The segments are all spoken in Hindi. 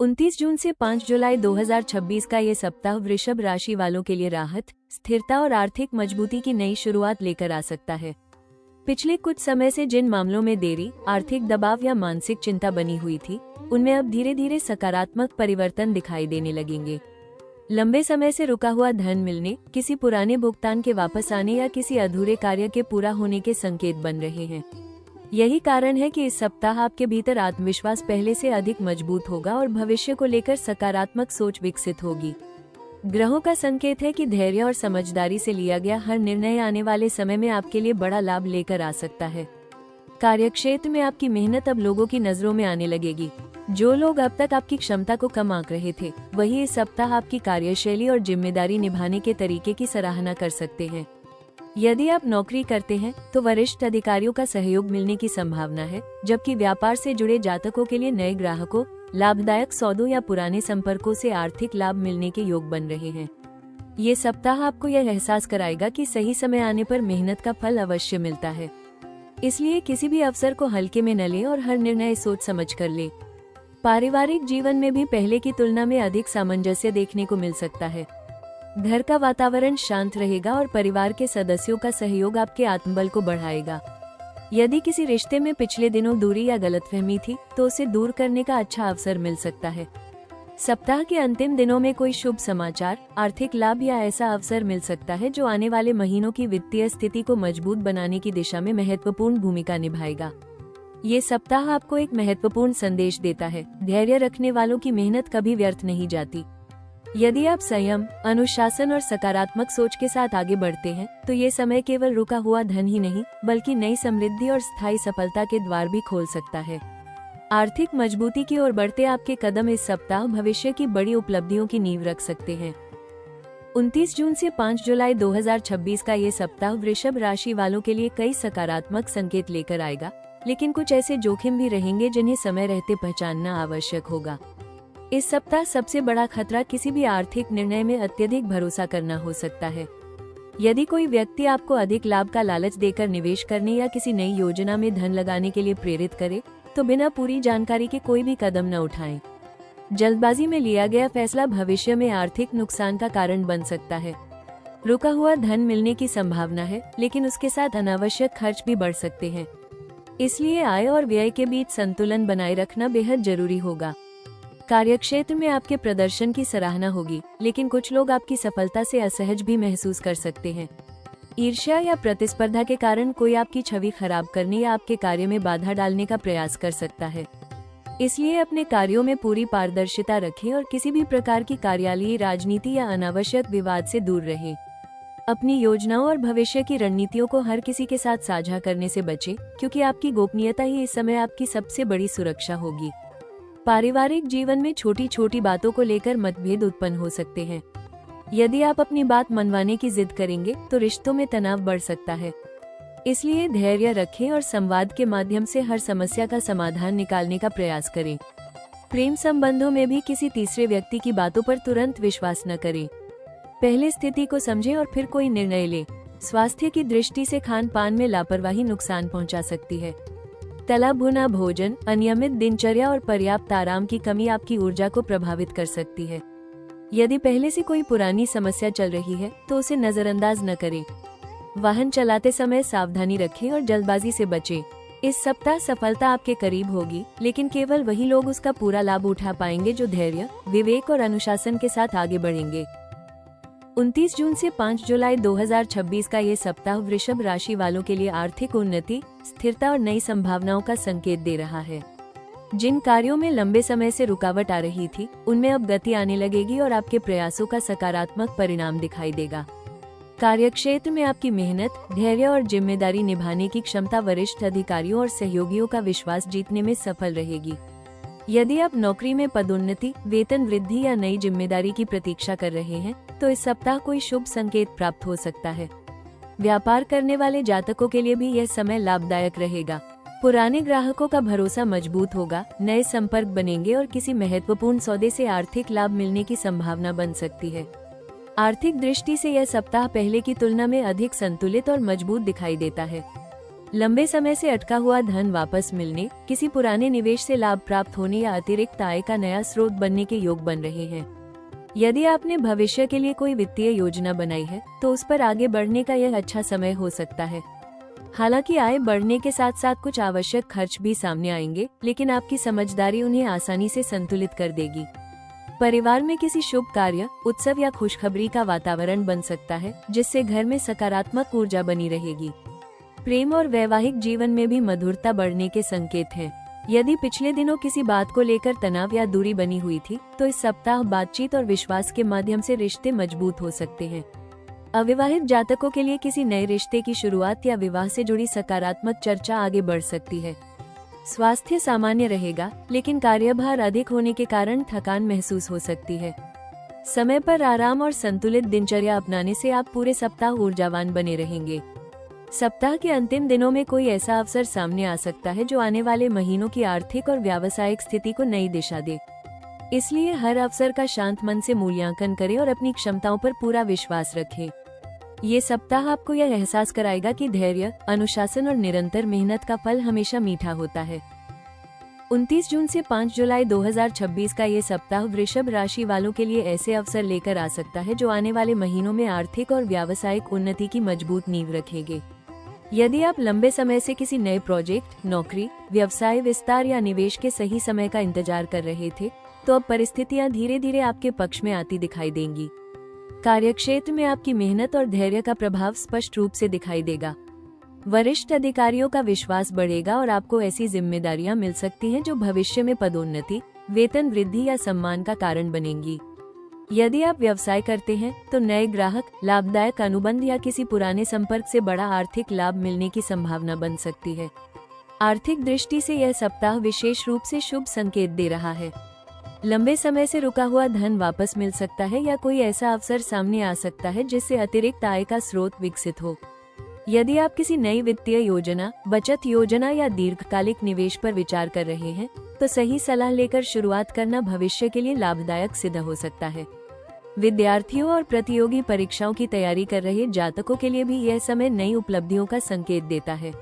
29 जून से 5 जुलाई 2026 का ये सप्ताह वृषभ राशि वालों के लिए राहत, स्थिरता और आर्थिक मजबूती की नई शुरुआत लेकर आ सकता है। पिछले कुछ समय से जिन मामलों में देरी, आर्थिक दबाव या मानसिक चिंता बनी हुई थी, उनमें अब धीरे धीरे सकारात्मक परिवर्तन दिखाई देने लगेंगे। लंबे समय से रुका हुआ धन मिलने, किसी पुराने भुगतान के वापस आने या किसी अधूरे कार्य के पूरा होने के संकेत बन रहे हैं। यही कारण है कि इस सप्ताह आपके भीतर आत्मविश्वास पहले से अधिक मजबूत होगा और भविष्य को लेकर सकारात्मक सोच विकसित होगी। ग्रहों का संकेत है कि धैर्य और समझदारी से लिया गया हर निर्णय आने वाले समय में आपके लिए बड़ा लाभ लेकर आ सकता है। कार्यक्षेत्र में आपकी मेहनत अब लोगों की नजरों में आने लगेगी। जो लोग अब तक आपकी क्षमता को कम आंक रहे थे, वही इस सप्ताह आपकी कार्यशैली और जिम्मेदारी निभाने के तरीके की सराहना कर सकते हैं। यदि आप नौकरी करते हैं तो वरिष्ठ अधिकारियों का सहयोग मिलने की संभावना है, जबकि व्यापार से जुड़े जातकों के लिए नए ग्राहकों, लाभदायक सौदों या पुराने संपर्कों से आर्थिक लाभ मिलने के योग बन रहे हैं। ये सप्ताह आपको यह एहसास कराएगा कि सही समय आने पर मेहनत का फल अवश्य मिलता है। इसलिए किसी भी अवसर को हल्के में न लें और हर निर्णय सोच समझ कर लें। पारिवारिक जीवन में भी पहले की तुलना में अधिक सामंजस्य देखने को मिल सकता है। घर का वातावरण शांत रहेगा और परिवार के सदस्यों का सहयोग आपके आत्मबल को बढ़ाएगा। यदि किसी रिश्ते में पिछले दिनों दूरी या गलतफहमी थी, तो उसे दूर करने का अच्छा अवसर मिल सकता है। सप्ताह के अंतिम दिनों में कोई शुभ समाचार, आर्थिक लाभ या ऐसा अवसर मिल सकता है जो आने वाले महीनों की वित्तीय स्थिति को मजबूत बनाने की दिशा में महत्वपूर्ण भूमिका निभाएगा। ये सप्ताह आपको एक महत्वपूर्ण संदेश देता है। धैर्य रखने वालों की मेहनत कभी व्यर्थ नहीं जाती। यदि आप संयम, अनुशासन और सकारात्मक सोच के साथ आगे बढ़ते हैं, तो ये समय केवल रुका हुआ धन ही नहीं, बल्कि नई समृद्धि और स्थायी सफलता के द्वार भी खोल सकता है। आर्थिक मजबूती की ओर बढ़ते आपके कदम इस सप्ताह भविष्य की बड़ी उपलब्धियों की नींव रख सकते हैं। 29 जून से 5 जुलाई 2026 का ये सप्ताह वृषभ राशि वालों के लिए कई सकारात्मक संकेत लेकर आएगा, लेकिन कुछ ऐसे जोखिम भी रहेंगे जिन्हें समय रहते पहचानना आवश्यक होगा। इस सप्ताह सबसे बड़ा खतरा किसी भी आर्थिक निर्णय में अत्यधिक भरोसा करना हो सकता है। यदि कोई व्यक्ति आपको अधिक लाभ का लालच देकर निवेश करने या किसी नई योजना में धन लगाने के लिए प्रेरित करे, तो बिना पूरी जानकारी के कोई भी कदम न उठाएं। जल्दबाजी में लिया गया फैसला भविष्य में आर्थिक नुकसान का कारण बन सकता है। रुका हुआ धन मिलने की संभावना है, लेकिन उसके साथ अनावश्यक खर्च भी बढ़ सकते हैं। इसलिए आय और व्यय के बीच संतुलन बनाए रखना बेहद जरूरी होगा। कार्यक्षेत्र में आपके प्रदर्शन की सराहना होगी, लेकिन कुछ लोग आपकी सफलता से असहज भी महसूस कर सकते हैं। ईर्ष्या या प्रतिस्पर्धा के कारण कोई आपकी छवि खराब करने या आपके कार्य में बाधा डालने का प्रयास कर सकता है। इसलिए अपने कार्यों में पूरी पारदर्शिता रखें और किसी भी प्रकार की कार्यालयीय राजनीति या अनावश्यक विवाद से दूर रहें। अपनी योजनाओं और भविष्य की रणनीतियों को हर किसी के साथ साझा करने से बचें, क्योंकि आपकी गोपनीयता ही इस समय आपकी सबसे बड़ी सुरक्षा होगी। पारिवारिक जीवन में छोटी छोटी बातों को लेकर मतभेद उत्पन्न हो सकते हैं। यदि आप अपनी बात मनवाने की जिद करेंगे, तो रिश्तों में तनाव बढ़ सकता है। इसलिए धैर्य रखें और संवाद के माध्यम से हर समस्या का समाधान निकालने का प्रयास करें। प्रेम संबंधों में भी किसी तीसरे व्यक्ति की बातों पर तुरंत विश्वास न करें। पहले स्थिति को समझें और फिर कोई निर्णय लें। स्वास्थ्य की दृष्टि से खान पान में लापरवाही नुकसान पहुंचा सकती है। तला भुना भोजन, अनियमित दिनचर्या और पर्याप्त आराम की कमी आपकी ऊर्जा को प्रभावित कर सकती है। यदि पहले से कोई पुरानी समस्या चल रही है, तो उसे नजरअंदाज न करें। वाहन चलाते समय सावधानी रखें और जल्दबाजी से बचें। इस सप्ताह सफलता आपके करीब होगी, लेकिन केवल वही लोग उसका पूरा लाभ उठा पाएंगे जो धैर्य, विवेक और अनुशासन के साथ आगे बढ़ेंगे। 29 जून से 5 जुलाई 2026 का ये सप्ताह वृषभ राशि वालों के लिए आर्थिक उन्नति, स्थिरता और नई संभावनाओं का संकेत दे रहा है। जिन कार्यों में लंबे समय से रुकावट आ रही थी, उनमें अब गति आने लगेगी और आपके प्रयासों का सकारात्मक परिणाम दिखाई देगा। कार्यक्षेत्र में आपकी मेहनत, धैर्य और जिम्मेदारी निभाने की क्षमता वरिष्ठ अधिकारियों और सहयोगियों का विश्वास जीतने में सफल रहेगी। यदि आप नौकरी में पदोन्नति, वेतन वृद्धि या नई जिम्मेदारी की प्रतीक्षा कर रहे हैं, तो इस सप्ताह कोई शुभ संकेत प्राप्त हो सकता है। व्यापार करने वाले जातकों के लिए भी यह समय लाभदायक रहेगा। पुराने ग्राहकों का भरोसा मजबूत होगा, नए संपर्क बनेंगे और किसी महत्वपूर्ण सौदे से आर्थिक लाभ मिलने की संभावना बन सकती है। आर्थिक दृष्टि से यह सप्ताह पहले की तुलना में अधिक संतुलित और मजबूत दिखाई देता है। लंबे समय से अटका हुआ धन वापस मिलने, किसी पुराने निवेश से लाभ प्राप्त होने या अतिरिक्त आय का नया स्रोत बनने के योग बन रहे हैं। यदि आपने भविष्य के लिए कोई वित्तीय योजना बनाई है तो उस पर आगे बढ़ने का यह अच्छा समय हो सकता है। हालांकि आय बढ़ने के साथ साथ कुछ आवश्यक खर्च भी सामने आएंगे, लेकिन आपकी समझदारी उन्हें आसानी से संतुलित कर देगी। परिवार में किसी शुभ कार्य, उत्सव या खुशखबरी का वातावरण बन सकता है, जिससे घर में सकारात्मक ऊर्जा बनी रहेगी। प्रेम और वैवाहिक जीवन में भी मधुरता बढ़ने के संकेत हैं। यदि पिछले दिनों किसी बात को लेकर तनाव या दूरी बनी हुई थी, तो इस सप्ताह बातचीत और विश्वास के माध्यम से रिश्ते मजबूत हो सकते हैं। अविवाहित जातकों के लिए किसी नए रिश्ते की शुरुआत या विवाह से जुड़ी सकारात्मक चर्चा आगे बढ़ सकती है। स्वास्थ्य सामान्य रहेगा, लेकिन कार्यभार अधिक होने के कारण थकान महसूस हो सकती है। समय पर आराम और संतुलित दिनचर्या अपनाने से आप पूरे सप्ताह ऊर्जावान बने रहेंगे। सप्ताह के अंतिम दिनों में कोई ऐसा अवसर सामने आ सकता है जो आने वाले महीनों की आर्थिक और व्यावसायिक स्थिति को नई दिशा दे। इसलिए हर अवसर का शांत मन से मूल्यांकन करें और अपनी क्षमताओं पर पूरा विश्वास रखें। ये सप्ताह आपको यह एहसास कराएगा कि धैर्य, अनुशासन और निरंतर मेहनत का फल हमेशा मीठा होता है। 29 जून से 5 जुलाई 2026 का ये सप्ताह वृषभ राशि वालों के लिए ऐसे अवसर लेकर आ सकता है जो आने वाले महीनों में आर्थिक और व्यावसायिक उन्नति की मजबूत नींव रखेंगे। यदि आप लंबे समय से किसी नए प्रोजेक्ट, नौकरी, व्यवसाय विस्तार या निवेश के सही समय का इंतजार कर रहे थे, तो अब परिस्थितियां धीरे धीरे आपके पक्ष में आती दिखाई देंगी। कार्यक्षेत्र में आपकी मेहनत और धैर्य का प्रभाव स्पष्ट रूप से दिखाई देगा। वरिष्ठ अधिकारियों का विश्वास बढ़ेगा और आपको ऐसी जिम्मेदारियां मिल सकती हैं जो भविष्य में पदोन्नति, वेतन वृद्धि या सम्मान का कारण बनेंगी। यदि आप व्यवसाय करते हैं तो नए ग्राहक, लाभदायक अनुबंध या किसी पुराने संपर्क से बड़ा आर्थिक लाभ मिलने की संभावना बन सकती है। आर्थिक दृष्टि से यह सप्ताह विशेष रूप से शुभ संकेत दे रहा है। लंबे समय से रुका हुआ धन वापस मिल सकता है या कोई ऐसा अवसर सामने आ सकता है जिससे अतिरिक्त आय का स्रोत विकसित हो। यदि आप किसी नई वित्तीय योजना, बचत योजना या दीर्घकालिक निवेश पर विचार कर रहे हैं, तो सही सलाह लेकर शुरुआत करना भविष्य के लिए लाभदायक सिद्ध हो सकता है। विद्यार्थियों और प्रतियोगी परीक्षाओं की तैयारी कर रहे जातकों के लिए भी यह समय नई उपलब्धियों का संकेत देता है।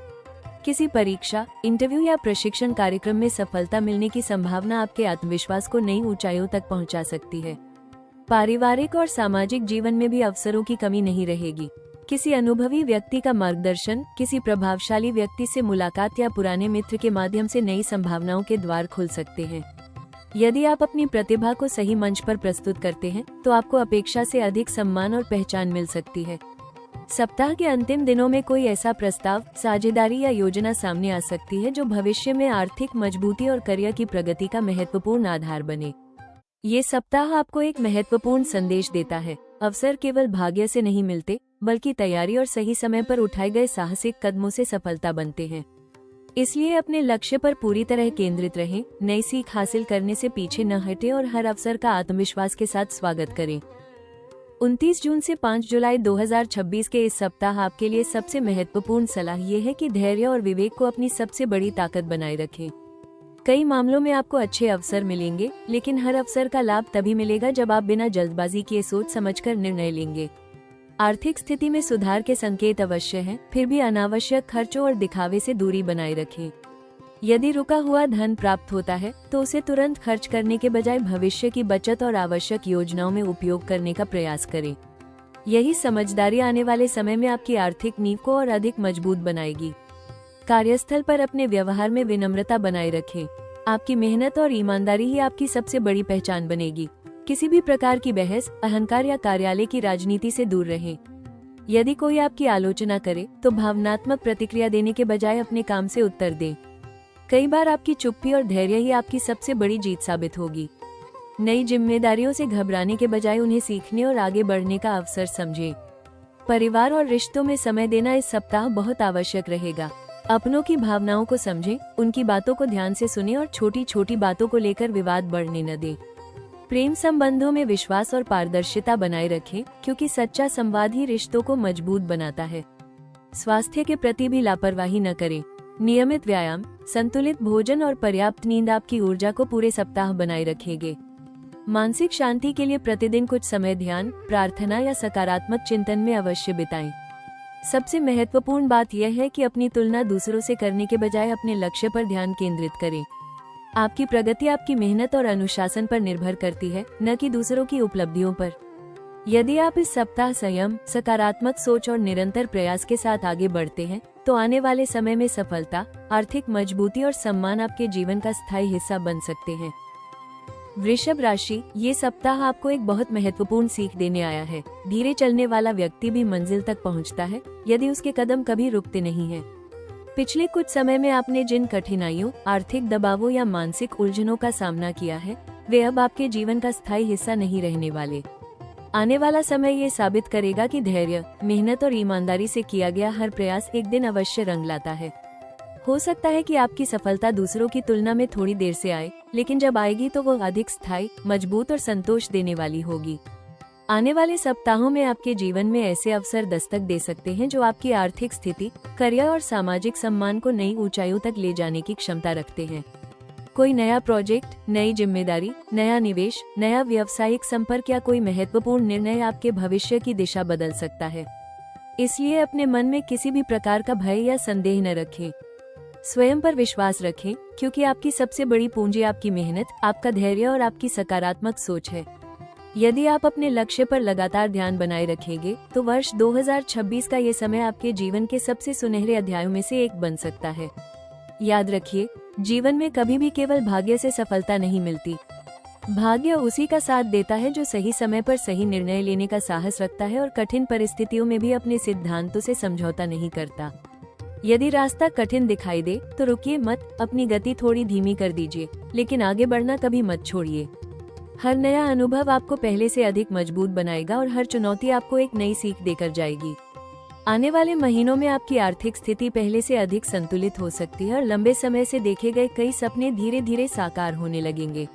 किसी परीक्षा, इंटरव्यू या प्रशिक्षण कार्यक्रम में सफलता मिलने की संभावना आपके आत्मविश्वास को नई ऊंचाइयों तक पहुंचा सकती है। पारिवारिक और सामाजिक जीवन में भी अवसरों की कमी नहीं रहेगी। किसी अनुभवी व्यक्ति का मार्गदर्शन, किसी प्रभावशाली व्यक्ति से मुलाकात या पुराने मित्र के माध्यम से नई संभावनाओं के द्वार खुल सकते हैं। यदि आप अपनी प्रतिभा को सही मंच पर प्रस्तुत करते हैं तो आपको अपेक्षा से अधिक सम्मान और पहचान मिल सकती है। सप्ताह के अंतिम दिनों में कोई ऐसा प्रस्ताव, साझेदारी या योजना सामने आ सकती है जो भविष्य में आर्थिक मजबूती और करियर की प्रगति का महत्वपूर्ण आधार बने। ये सप्ताह आपको एक महत्वपूर्ण संदेश देता है। अवसर केवल भाग्य से नहीं मिलते, बल्कि तैयारी और सही समय पर उठाए गए साहसिक कदमों से सफलता बनते हैं। इसलिए अपने लक्ष्य पर पूरी तरह केंद्रित रहें, नई सीख हासिल करने से पीछे न हटें और हर अवसर का आत्मविश्वास के साथ स्वागत करें। 29 जून से 5 जुलाई 2026 के इस सप्ताह आपके लिए सबसे महत्वपूर्ण सलाह ये है कि धैर्य और विवेक को अपनी सबसे बड़ी ताकत बनाए रखें। कई मामलों में आपको अच्छे अवसर मिलेंगे, लेकिन हर अवसर का लाभ तभी मिलेगा जब आप बिना जल्दबाजी किए सोच समझकर निर्णय लेंगे। आर्थिक स्थिति में सुधार के संकेत अवश्य हैं, फिर भी अनावश्यक खर्चों और दिखावे से दूरी बनाए रखें। यदि रुका हुआ धन प्राप्त होता है तो उसे तुरंत खर्च करने के बजाय भविष्य की बचत और आवश्यक योजनाओं में उपयोग करने का प्रयास करें। यही समझदारी आने वाले समय में आपकी आर्थिक नींव को और अधिक मजबूत बनाएगी। कार्यस्थल पर अपने व्यवहार में विनम्रता बनाए रखें। आपकी मेहनत और ईमानदारी ही आपकी सबसे बड़ी पहचान बनेगी। किसी भी प्रकार की बहस, अहंकार या कार्यालय की राजनीति से दूर रहें। यदि कोई आपकी आलोचना करे तो भावनात्मक प्रतिक्रिया देने के बजाय अपने काम से उत्तर दें। कई बार आपकी चुप्पी और धैर्य ही आपकी सबसे बड़ी जीत साबित होगी। नई जिम्मेदारियों से घबराने के बजाय उन्हें सीखने और आगे बढ़ने का अवसर समझें। परिवार और रिश्तों में समय देना इस सप्ताह बहुत आवश्यक रहेगा। अपनों की भावनाओं को समझें, उनकी बातों को ध्यान से सुनें और छोटी छोटी बातों को लेकर विवाद बढ़ने न दें। प्रेम संबंधों में विश्वास और पारदर्शिता बनाए रखें, क्योंकि सच्चा संवाद ही रिश्तों को मजबूत बनाता है। स्वास्थ्य के प्रति भी लापरवाही न करें। नियमित व्यायाम, संतुलित भोजन और पर्याप्त नींद आपकी ऊर्जा को पूरे सप्ताह बनाए रखेंगे। मानसिक शांति के लिए प्रतिदिन कुछ समय ध्यान, प्रार्थना या सकारात्मक चिंतन में अवश्य बिताएं। सबसे महत्वपूर्ण बात यह है कि अपनी तुलना दूसरों से करने के बजाय अपने लक्ष्य पर ध्यान केंद्रित करें। आपकी प्रगति आपकी मेहनत और अनुशासन पर निर्भर करती है, न कि दूसरों की उपलब्धियों पर। यदि आप इस सप्ताह संयम, सकारात्मक सोच और निरंतर प्रयास के साथ आगे बढ़ते हैं, तो आने वाले समय में सफलता, आर्थिक मजबूती और सम्मान आपके जीवन का स्थायी हिस्सा बन सकते हैं। वृषभ राशि, ये सप्ताह आपको एक बहुत महत्वपूर्ण सीख देने आया है। धीरे चलने वाला व्यक्ति भी मंजिल तक पहुंचता है, यदि उसके कदम कभी रुकते नहीं हैं। पिछले कुछ समय में आपने जिन कठिनाइयों, आर्थिक दबावों या मानसिक उलझनों का सामना किया है, वे अब आपके जीवन का स्थायी हिस्सा नहीं रहने वाले। आने वाला समय ये साबित करेगा कि धैर्य, मेहनत और ईमानदारी से किया गया हर प्रयास एक दिन अवश्य रंग लाता है। हो सकता है कि आपकी सफलता दूसरों की तुलना में थोड़ी देर से आए, लेकिन जब आएगी तो वो अधिक स्थायी, मजबूत और संतोष देने वाली होगी। आने वाले सप्ताहों में आपके जीवन में ऐसे अवसर दस्तक दे सकते हैं जो आपकी आर्थिक स्थिति, करियर और सामाजिक सम्मान को नई ऊंचाइयों तक ले जाने की क्षमता रखते हैं। कोई नया प्रोजेक्ट, नई जिम्मेदारी, नया निवेश, नया व्यावसायिक संपर्क या कोई महत्वपूर्ण निर्णय आपके भविष्य की दिशा बदल सकता है। इसलिए अपने मन में किसी भी प्रकार का भय या संदेह न रखें। स्वयं पर विश्वास रखें, क्योंकि आपकी सबसे बड़ी पूंजी आपकी मेहनत, आपका धैर्य और आपकी सकारात्मक सोच है। यदि आप अपने लक्ष्य पर लगातार ध्यान बनाए रखेंगे, तो वर्ष 2026 का ये समय आपके जीवन के सबसे सुनहरे अध्यायों में से एक बन सकता है। याद रखिए, जीवन में कभी भी केवल भाग्य से सफलता नहीं मिलती। भाग्य उसी का साथ देता है जो सही समय पर सही निर्णय लेने का साहस रखता है और कठिन परिस्थितियों में भी अपने सिद्धांतों से समझौता नहीं करता। यदि रास्ता कठिन दिखाई दे तो रुकिए मत, अपनी गति थोड़ी धीमी कर दीजिए, लेकिन आगे बढ़ना कभी मत छोड़िए। हर नया अनुभव आपको पहले से अधिक मजबूत बनाएगा और हर चुनौती आपको एक नई सीख देकर जाएगी। आने वाले महीनों में आपकी आर्थिक स्थिति पहले से अधिक संतुलित हो सकती है और लंबे समय से देखे गए कई सपने धीरे धीरे साकार होने लगेंगे।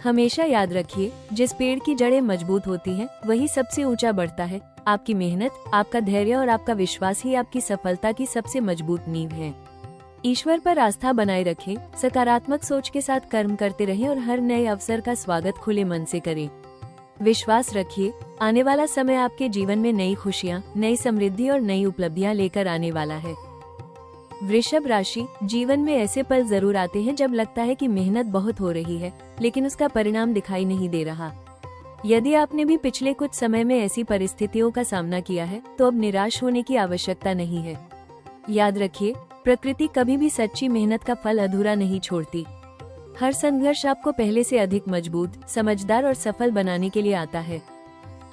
हमेशा याद रखिए, जिस पेड़ की जड़ें मजबूत होती हैं, वही सबसे ऊंचा बढ़ता है। आपकी मेहनत, आपका धैर्य और आपका विश्वास ही आपकी सफलता की सबसे मजबूत नींव है। ईश्वर पर आस्था बनाए रखें, सकारात्मक सोच के साथ कर्म करते रहें और हर नए अवसर का स्वागत खुले मन से करें। विश्वास रखिए, आने वाला समय आपके जीवन में नई खुशियां, नई समृद्धि और नई उपलब्धियां लेकर आने वाला है। वृषभ राशि, जीवन में ऐसे पल जरूर आते हैं जब लगता है कि मेहनत बहुत हो रही है, लेकिन उसका परिणाम दिखाई नहीं दे रहा। यदि आपने भी पिछले कुछ समय में ऐसी परिस्थितियों का सामना किया है, तो अब निराश होने की आवश्यकता नहीं है। याद रखिए, प्रकृति कभी भी सच्ची मेहनत का फल अधूरा नहीं छोड़ती। हर संघर्ष आपको पहले से अधिक मजबूत, समझदार और सफल बनाने के लिए आता है।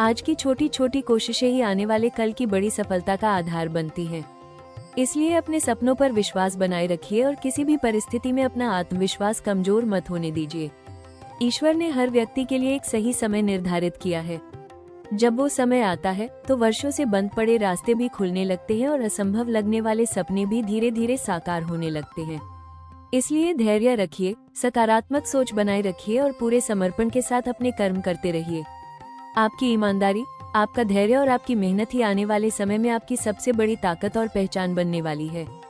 आज की छोटी छोटी कोशिशें ही आने वाले कल की बड़ी सफलता का आधार बनती हैं। इसलिए अपने सपनों पर विश्वास बनाए रखिए और किसी भी परिस्थिति में अपना आत्मविश्वास कमजोर मत होने दीजिए। ईश्वर ने हर व्यक्ति के लिए एक सही समय निर्धारित किया है। जब वो समय आता है, तो वर्षों से बंद पड़े रास्ते भी खुलने लगते हैं और असंभव लगने वाले सपने भी धीरे धीरे साकार होने लगते हैं। इसलिए धैर्य रखिए, सकारात्मक सोच बनाए रखिए और पूरे समर्पण के साथ अपने कर्म करते रहिए। आपकी ईमानदारी, आपका धैर्य और आपकी मेहनत ही आने वाले समय में आपकी सबसे बड़ी ताकत और पहचान बनने वाली है।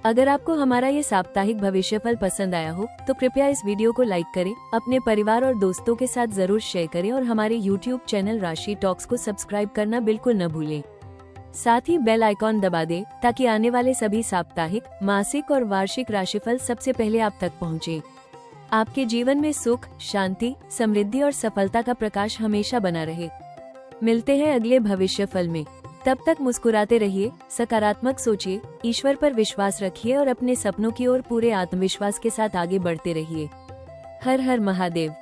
अगर आपको हमारा ये साप्ताहिक भविष्यफल पसंद आया हो, तो कृपया इस वीडियो को लाइक करें, अपने परिवार और दोस्तों के साथ जरूर शेयर करें और हमारे YouTube चैनल राशि टॉक्स को सब्सक्राइब करना बिल्कुल न भूलें। साथ ही बेल आइकॉन दबा दें ताकि आने वाले सभी साप्ताहिक, मासिक और वार्षिक राशिफल सबसे पहले आप तक पहुंचे। आपके जीवन में सुख, शांति, समृद्धि और सफलता का प्रकाश हमेशा बना रहे। मिलते हैं अगले भविष्यफल में। तब तक मुस्कुराते रहिए, सकारात्मक सोचिए, ईश्वर पर विश्वास रखिए और अपने सपनों की ओर पूरे आत्मविश्वास के साथ आगे बढ़ते रहिए। हर हर महादेव।